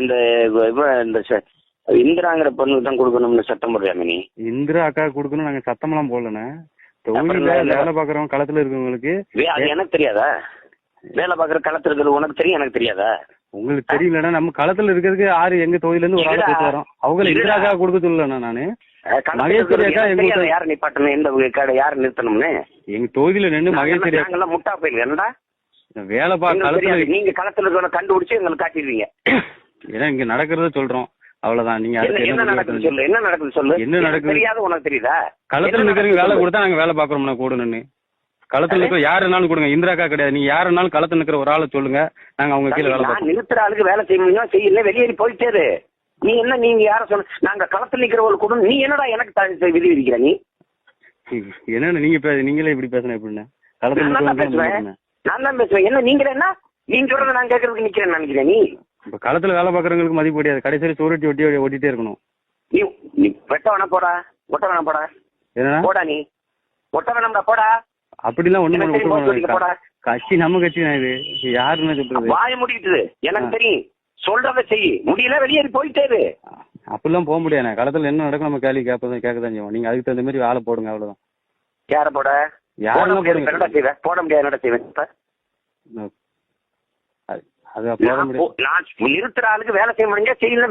இந்த இந்த இந்திராங்கிற பொண்ணுக்கு தான் கொடுக்கணும்னு சட்டம் போடுறாங்க. நீ இந்திரா அக்கா கொடுக்கணும் நாங்க சத்தமெல்லாம் போடலண்ணே. தொழில வேலை பாக்குறவங்க களத்துல இருக்கவங்களுக்கு அது எனக்கு தெரியாதா? வேலை பாக்குற களத்துல இருக்கிறது உனக்கு தெரியும், எனக்கு தெரியாதா? உங்களுக்கு தெரியலன்னா நம்ம களத்துல இருக்கிறதுக்கு ஆறு எங்க தொழில இருந்து ஒரு ஆளை போட்டு வரோம். அவங்க இந்திரா அக்கா கொடுக்க சொல்லலண்ணா. நானு மகேஸ்வரி அக்கா எங்க யாரு நிப்பாட்டணும், எந்த யாரு நிறுத்தணும்னு எங்க தொகுதியில நின்று மகேஸ்வரி அக்கா முட்டா போயிருக்கா வேலை பார்க்க நீங்க களத்துல இருக்கிற கண்டுபிடிச்சு எங்களுக்கு காட்டிடுவீங்க. ஏன்னா இங்க நடக்கிறத சொல்றோம், அவ்வளவுதான். நீங்க என்ன நடக்குது சொல்லு, என்ன நடக்குது சொல்லு. என்ன நடக்குது தெரியாது உனக்கு தெரியுதா? களத்துல இருக்கிறவங்க வேலை கொடுத்தா நாங்க வேலை பாக்குறோம்னா கூடணுன்னு. களத்துல இருக்கிற யாருனாலும் கொடுங்க, இந்திராக்கா கிடையாது. நீங்க யாருனாலும் களத்துல இருக்கிற ஒரு ஆளை சொல்லுங்க, நாங்க அவங்க கீழே வேலை பார்ப்போம். நிறுத்துற ஆளுக்கு வேலை செய்யணும், செய்யல வெளியேறி போயிட்டே. நீ என்ன, நீங்க யார சொல்ல, நாங்க களத்துல நிக்கிறவங்களுக்கு கூட நீ என்னடா எனக்கு விதி விதிக்கிற? நீ என்னன்னு நீங்களே இப்படி பேசணும் எப்படின்னா? களத்துல நான் தான் பேசுவேன். என்ன நீங்க என்ன நீங்க சொல்றத நான் கேட்கறதுக்கு நிக்கிறேன்னு நினைக்கிறேன். நீ இப்ப களத்துல வேலை பாக்குறவங்களுக்கு மதிப்பு கிடையாது. கடைசியில சோறுட்டி ஒட்டிட்டே இருக்கணும். நீ வெட்ட வேணா போடா, ஒட்ட வேணா போடா, போடா நீ ஒட்ட வேணாம்டா போடா. அப்படிலாம் ஒண்ணு போடா. கட்சி நம்ம கட்சி தான். இது யாருன்னு சொல்றது? வாய முடிக்கிட்டு எனக்கு தெரியும், சொல்றத செய்ய முடியல, வெளியேறி போயிட்டே. அப்படிலாம் போக முடியாது. களத்துல என்ன நடக்கும் நம்ம கேள்வி கேட்கதான் செய்வோம். நீங்க அதுக்கு தகுந்த மாதிரி ஆளை போடுங்க, அவ்வளவுதான். யார போட? யாரும் போட முடியாது, என்னடா செய்வேன்? அது போட முடியாது. நான் நிறுத்துற ஆளுக்கு வேலை செய்ய முடிஞ்சா செய்யல.